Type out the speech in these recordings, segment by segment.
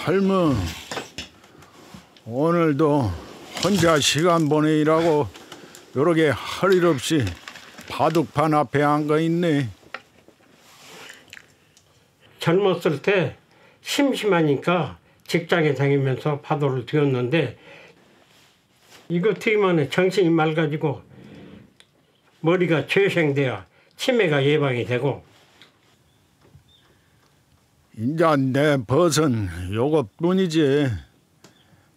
할멈, 오늘도 혼자 시간 보내느라고 요렇게 할 일 없이 바둑판 앞에 앉아 있네. 젊었을 때 심심하니까 직장에 다니면서 파도를 튀었는데 이거 튀기면 정신이 맑아지고 머리가 재생돼야 치매가 예방이 되고. 이제 내 벗은 요것뿐이지.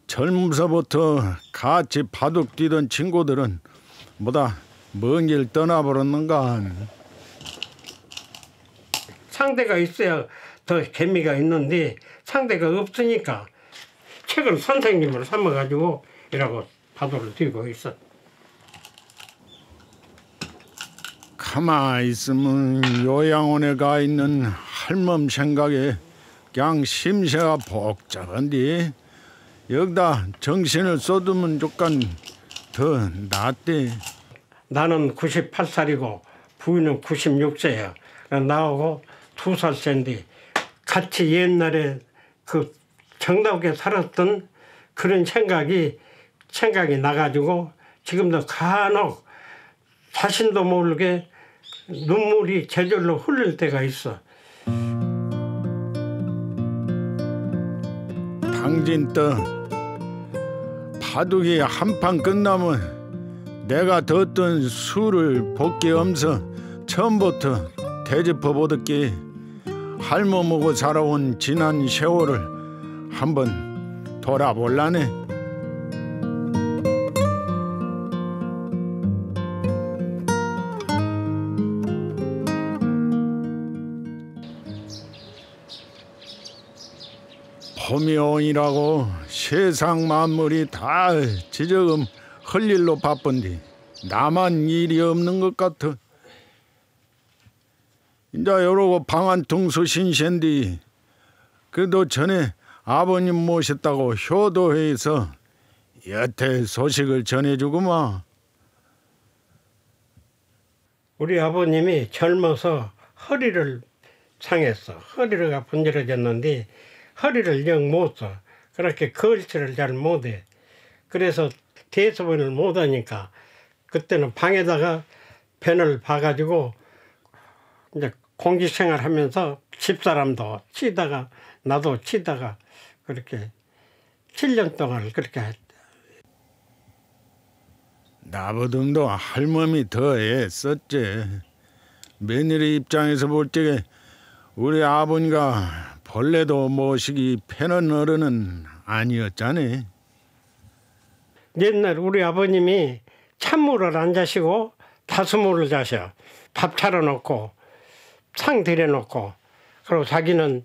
젊음서부터 같이 바둑 뛰던 친구들은 뭐다 먼 길 떠나버렸는가. 상대가 있어야 더 재미가 있는데 상대가 없으니까 책을 선생님을 삼아가지고 이라고 파도를 뛰고 있어. 가만히 있으면 요양원에 가 있는 할멈 생각에 그냥 심세가 복잡한데 여기다 정신을 쏟으면 조금 더 낫대. 나는 98살이고 부인은 96세야. 나하고 2살 차인데 같이 옛날에 그 정답게 살았던 그런 생각이 나가지고 지금도 간혹 자신도 모르게 눈물이 제절로 흘릴 때가 있어. 당진 떠 바둑이 한 판 끝나면 내가 뒀던 술을 복귀 엄서 처음부터 되짚어 보듯이 할멈하고 살아온 지난 세월을 한번 돌아볼라네. 봄이 오니라고 세상 만물이 다 지저금 할 일로 바쁜데 나만 일이 없는 것 같아. 이제 요러고 방 한 퉁수 신센디 그래도 전에 아버님 모셨다고 효도회에서 여태 소식을 전해주구마. 우리 아버님이 젊어서 허리를 상했어. 허리가 분질러졌는데 허리를 영 못 써. 그렇게 걸치를 잘 못해. 그래서 대소변을 못하니까 그때는 방에다가 펜을 봐가지고 이제 공직생활 하면서 집사람도 치다가 나도 치다가 그렇게 7년 동안 그렇게 했다. 나보등도 할멈이 더 애썼지. 며느리 입장에서 볼 적에 우리 아버니가 본래도 모시기 편한 어른은 아니었잖아. 옛날 우리 아버님이 찬물을 안 자시고 다수물을 자셔. 밥 차려놓고 상 들여놓고 그리고 자기는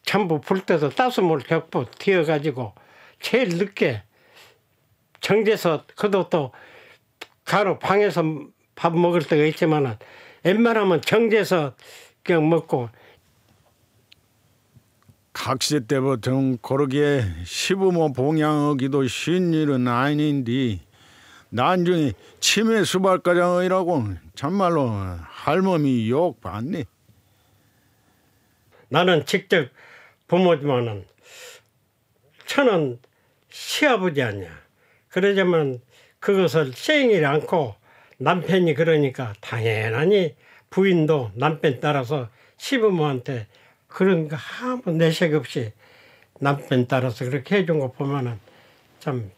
전부 불 때도 따스물 격부 튀어가지고 제일 늦게 정제서 그도 또 가로 방에서 밥 먹을 때가 있지만은 웬만하면 정제서 그냥 먹고. 각시 때부터 그러기에 시부모 봉양하기도 쉬운 일은 아닌데 난중에 치매 수발가장이라고 참말로 할멈이 욕 받네. 나는 직접 부모지만은 저는 시아버지 아니야. 그러자면 그것을 시행하지 않고 남편이 그러니까 당연히 부인도 남편 따라서 시부모한테 그런 거 아무 내색 없이 남편 따라서 그렇게 해준 거 보면은 참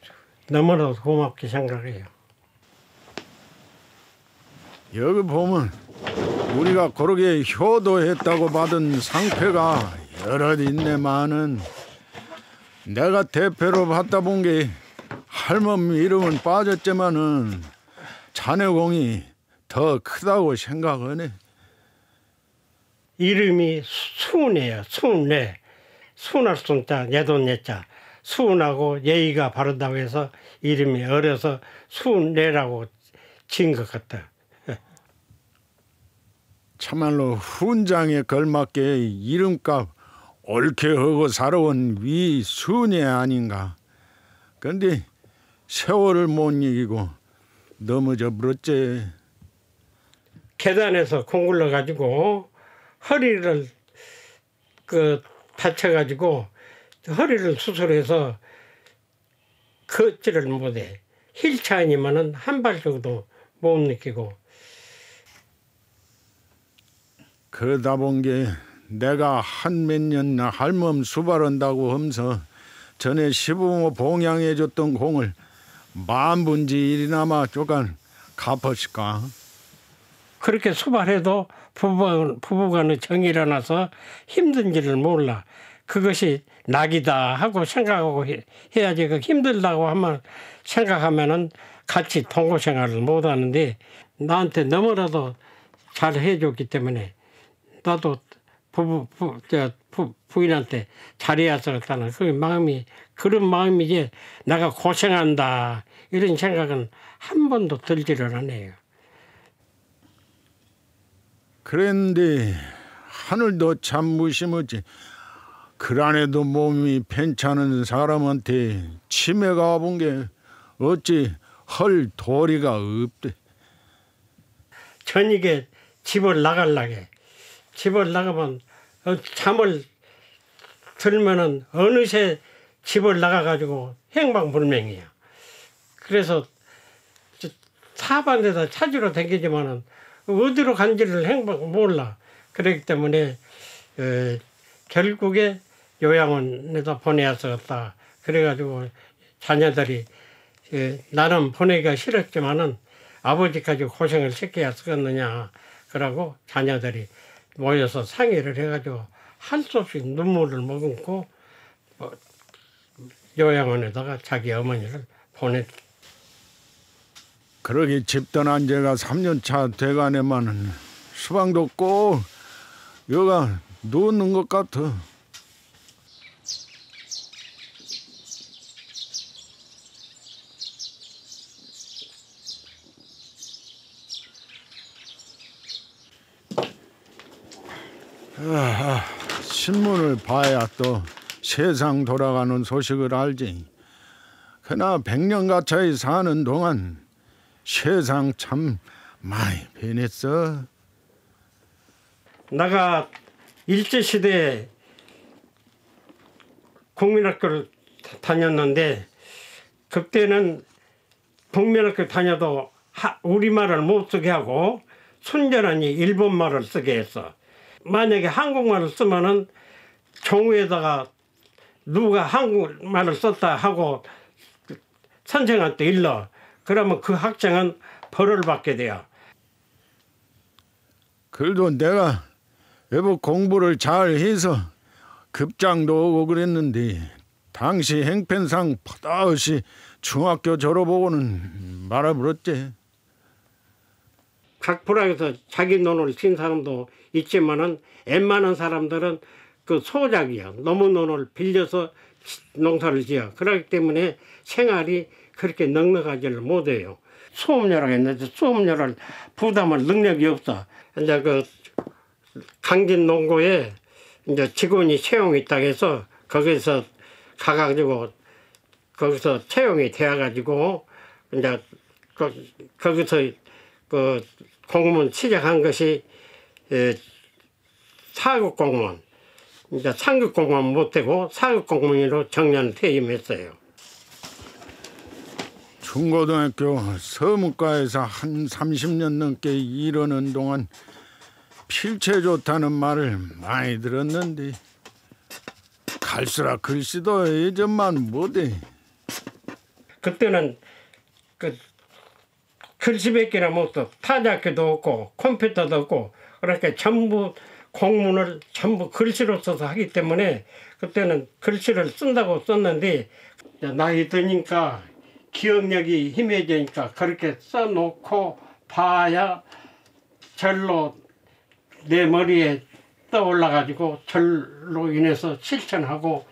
너무나도 고맙게 생각해요. 여기 보면 우리가 그러게 효도했다고 받은 상패가 여럿 있네만은 내가 대표로 받다 본 게 할멈 이름은 빠졌지만은 자네 공이 더 크다고 생각하네. 이름이 순이에요. 순례. 순할 순자, 예돈 예자. 순하고 예의가 바르다고 해서 이름이 어려서 순례라고 지은 것 같다. 참말로 훈장에 걸맞게 이름값 옳게 하고 살아온 위 순이 아닌가. 근데 세월을 못 이기고 넘어져 버렸지. 계단에서 공굴러 가지고 허리를 다쳐가지고 허리를 수술해서 걷지를 못해. 휠체어니면은 한 발 정도 못 느끼고. 그러다 본 게 내가 한 몇 년 할멈 수발한다고 하면서 전에 시부모 봉양해줬던 공을 만분지 일이나마 조금 갚았을까. 그렇게 수발해도 부부간의 정이 일어나서 힘든지를 몰라. 그것이 낙이다 하고 생각하고 해야지. 그 힘들다고 하면 생각하면은 같이 동거 생활을 못 하는데 나한테 너무나도 잘 해줬기 때문에 나도 부인한테 잘해야서 그렇다는 그 마음이, 그런 마음이지 내가 고생한다 이런 생각은 한 번도 들지를 않아요. 그런데 하늘도 참 무심하지. 그란에도 몸이 괜찮은 사람한테 치매가 와본 게 어찌 헐 도리가 없대. 저녁에 집을 나가려게. 집을 나가면 잠을 들면은 어느새 집을 나가가지고 행방불명이야. 그래서 사방에다 찾으러 다니지만은 어디로 간지를 몰라. 그렇기 때문에 결국에 요양원에다 보내었었다. 그래가지고 자녀들이 나는 보내기가 싫었지만은 아버지까지 고생을 시켜야 쓰겠느냐. 그러고 자녀들이 모여서 상의를 해가지고 할 수 없이 눈물을 머금고 요양원에다가 자기 어머니를 보냈. 그러기 집 떠난 지가 3년차 돼가네만은 수방도 꼭 여가 누웠는 것 같아. 신문을 봐야 또 세상 돌아가는 소식을 알지. 그나 100년 가까이 사는 동안 세상 참 많이 변했어. 내가 일제시대에 국민학교를 다녔는데 그때는 국민학교 다녀도 우리말을 못 쓰게 하고 순전히 일본말을 쓰게 했어. 만약에 한국말을 쓰면은 종우에다가 누가 한국말을 썼다 하고 선생한테 일러. 그러면 그 학생은 벌을 받게 돼요. 그래도 내가 외국 공부를 잘 해서 급장도 오고 그랬는데 당시 행편상 버젓이 중학교 졸업하고는 말아버렸지. 각 부락에서 자기 논을 친 사람도 있지만은 웬만한 사람들은 그 소작이야. 너무 논을 빌려서 농사를 지어. 그렇기 때문에 생활이 그렇게 넉넉하지를 못해요. 수업료라고 했는데 수업료를 부담할 능력이 없어. 이제 그 강진 농고에 이제 직원이 채용이 있다고 해서 거기서 가가지고 거기서 채용이 되어가지고 이제 거기서 그 공무원 시작한 것이 사급 공무원. 이제 상급 공무원 못되고 사급 공무원으로 정년 퇴임했어요. 중고등학교 서문과에서 한 30년 넘게 일하는 동안 필체 좋다는 말을 많이 들었는데 갈수록 글씨도 예전만 못해. 그때는 그 글씨밖에나 못써. 타자기도 없고 컴퓨터도 없고 그렇게 전부 공문을 전부 글씨로 써서 하기 때문에 그때는 글씨를 쓴다고 썼는데 나이 드니까 기억력이 희미해지니까 그렇게 써놓고 봐야 절로 내 머리에 떠올라가지고 절로 인해서 실천하고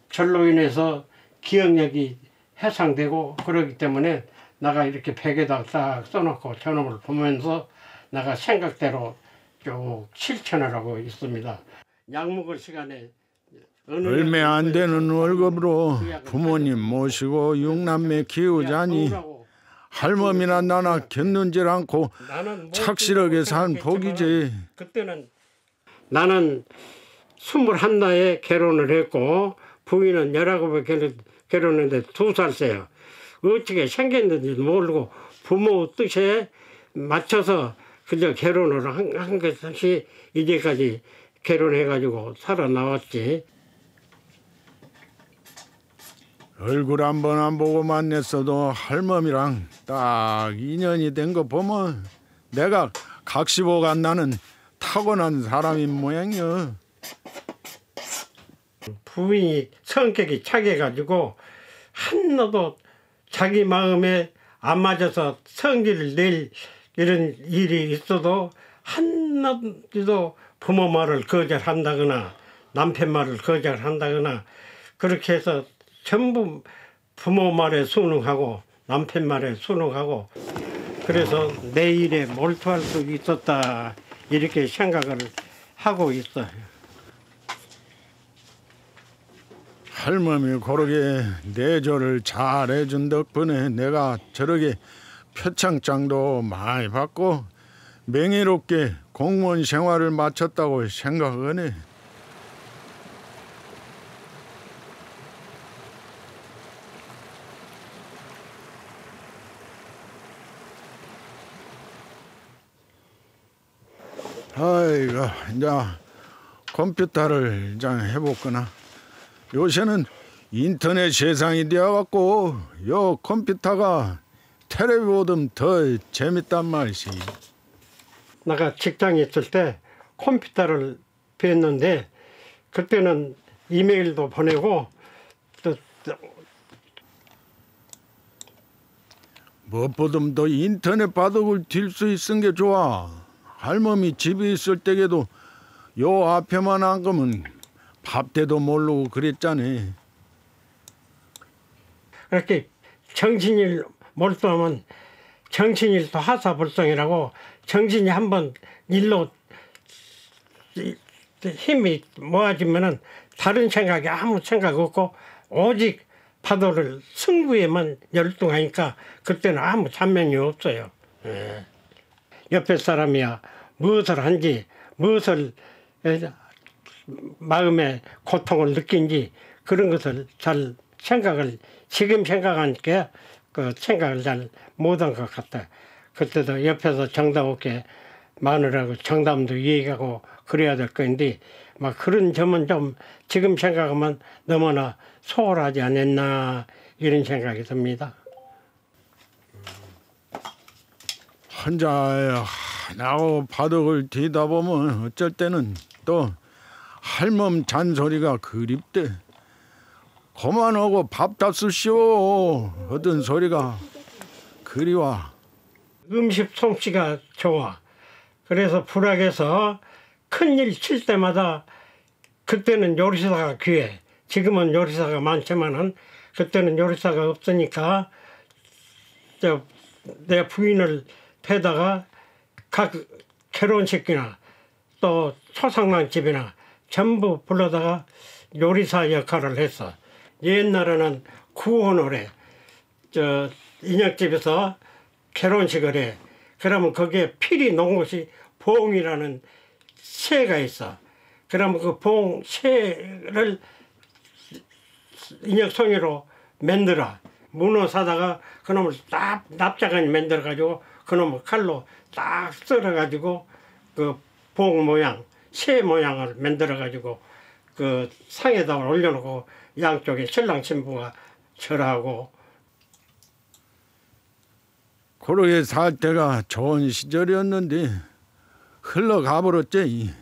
절로 인해서 기억력이 해상되고 그러기 때문에 내가 이렇게 벽에다 딱 써놓고 저놈을 보면서 내가 생각대로 쭉 실천을 하고 있습니다. 약 먹을 시간에 얼마 안 되는 월급으로 부모님 모시고 6남매 키우자니 할멈이나 나나 겪는질 않고 착실하게 산 복이지. 그때는 나는 21나이에 결혼을 했고 부인은 19번 결혼했는데 2살째요. 어떻게 생겼는지 모르고 부모 뜻에 맞춰서 그저 결혼을 한 것이 이제까지 결혼해가지고 살아나왔지. 얼굴 한 번 안 보고 만났어도 할멈이랑 딱 인연이 된 거 보면 내가 각시보가 나는 타고난 사람인 모양이여. 부인이 성격이 착해가지고 한나도 자기 마음에 안 맞아서 성질을 낼 이런 일이 있어도 한나도 부모 말을 거절한다거나 남편 말을 거절한다거나 그렇게 해서 전부 부모 말에 순응하고 남편 말에 순응하고 그래서 내 일에 몰두할 수 있었다 이렇게 생각을 하고 있어요. 할멈이 고르게 내조를 잘 해준 덕분에 내가 저렇게 표창장도 많이 받고 명예롭게 공무원 생활을 마쳤다고 생각하네. 아이고, 이제 컴퓨터를 이제 해볼거나. 요새는 인터넷 세상이 되어갖고 요 컴퓨터가 텔레비보다 더 재밌단 말이지. 내가 직장에 있을 때 컴퓨터를 배웠는데 그때는 이메일도 보내고 또 무엇보다 더 인터넷 바둑을 딜 수 있은 게 좋아. 할멈이 집에 있을 때에도 요 앞에만 안 가면 밥때도 모르고 그랬잖아. 그렇게 정신일 몰두하면 정신일도 하사불성이라고 정신이 한번 일로 힘이 모아지면은 다른 생각이 아무 생각 없고 오직 파도를 승부에만 열중하니까 그때는 아무 잡념이 없어요. 옆에 사람이야 무엇을 한지 무엇을 마음의 고통을 느낀지 그런 것을 잘 생각을 지금 생각하니까 그 생각을 잘 못한 것 같다. 그때도 옆에서 정답 없게 마누라고 정답도 얘기하고 그래야 될 건데 막 그런 점은 좀 지금 생각하면 너무나 소홀하지 않았나 이런 생각이 듭니다. 혼자 나하고 바둑을 뒤다 보면 어쩔 때는 또 할멈 잔소리가 그립대. 그만하고 밥 다 쓰시오 하던 소리가 그리워. 음식 솜씨가 좋아. 그래서 불악에서 큰일 칠 때마다 그때는 요리사가 귀해. 지금은 요리사가 많지만은 그때는 요리사가 없으니까 내 부인을 패다가 각 결혼식이나 또 초상만집이나 전부 불러다가 요리사 역할을 했어. 옛날에는 구혼을 해. 인혁집에서 결혼식을 해. 그러면 거기에 필이 놓은 곳이 봉이라는 새가 있어. 그러면 그 봉 새를 인혁송이로 만들어. 문어 사다가 그놈을 딱 납작하게 만들어가지고 그놈을 칼로 딱 썰어가지고 그 봉 모양, 새 모양을 만들어가지고 그 상에다 올려놓고 양쪽에 신랑 신부가 절하고. 그러게 살 때가 좋은 시절이었는데 흘러가버렸지.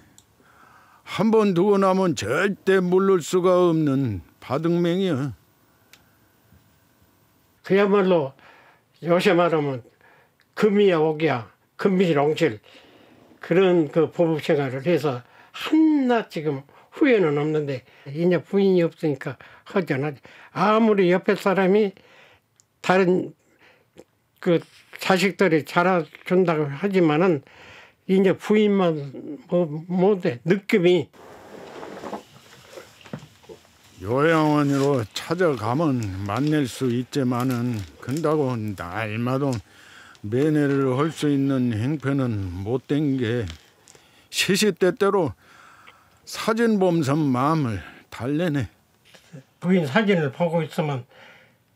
한 번 두고 나면 절대 물을 수가 없는 바둑맹이야. 그야말로 요새 말하면 금이야 옥이야 금비롱실 그런 그 부부 생활을 해서 한낱 지금 후회는 없는데 이제 부인이 없으니까 허전하지. 아무리 옆에 사람이 다른 그 자식들이 자라준다고 하지만은 이제 부인만 못해 느낌이. 요양원으로 찾아가면 만날 수 있지만은 근다고 날마다 매매를 할 수 있는 행편은 못된 게 시시때때로 사진 보면서 마음을 달래네. 부인 사진을 보고 있으면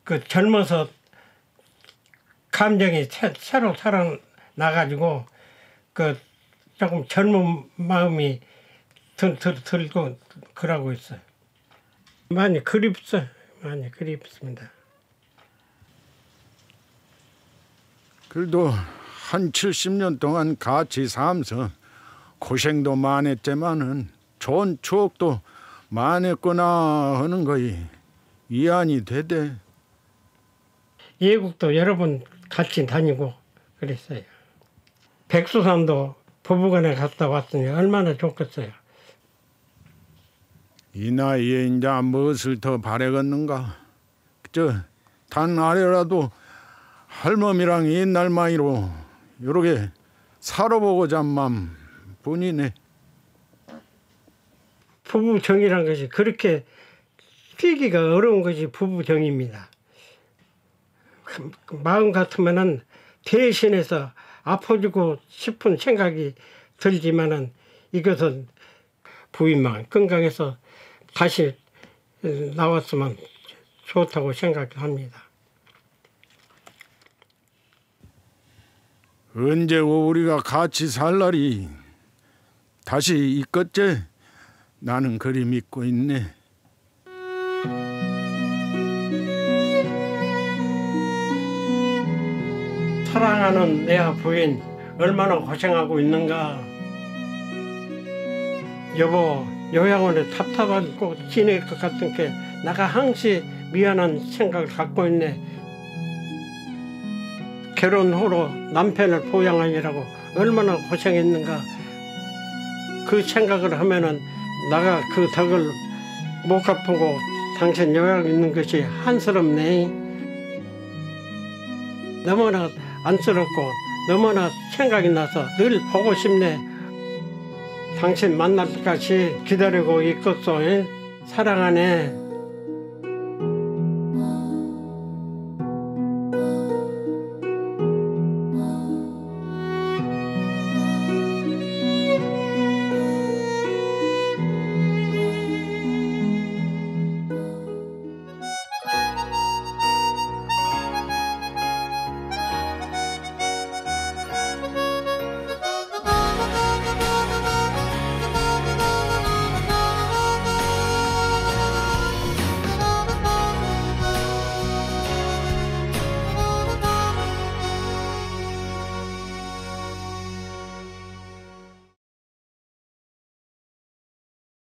그 젊어서 감정이 새로 살아나가지고 그 조금 젊은 마음이 들고 그러고 있어요. 많이 그립어요. 많이 그립습니다. 그래도 한 70년 동안 같이 살면서 고생도 많았지만은 좋은 추억도 많았구나 하는 거이 이해이 되대. 예국도 여러 번 같이 다니고 그랬어요. 백두산도 부부간에 갔다 왔으니 얼마나 좋겠어요. 이 나이에 이제 무엇을 더 바라겠는가. 단 아래라도 할머니랑 옛날 마이로 요렇게 살아보고자 한 맘 뿐이네. 부부정이란 것이 그렇게 뛰기가 어려운 것이 부부정입니다. 마음 같으면은 대신해서 아파주고 싶은 생각이 들지만은 이것은 부인만 건강해서 다시 나왔으면 좋다고 생각합니다. 언제 우리가 같이 살 날이 다시 있겠지? 나는 그리 믿고 있네. 사랑하는 내 부인 얼마나 고생하고 있는가. 여보 요양원에 답답하고 지낼 것 같은 게 내가 항시 미안한 생각을 갖고 있네. 결혼 후로 남편을 보양하느라고 얼마나 고생했는가. 그 생각을 하면은 내가 그 덕을 못 갚고 당신 요양 있는 것이 한스럽네. 너무나 안쓰럽고 너무나 생각이 나서 늘 보고 싶네. 당신 만날 때까지 기다리고 있겠소. 사랑하네.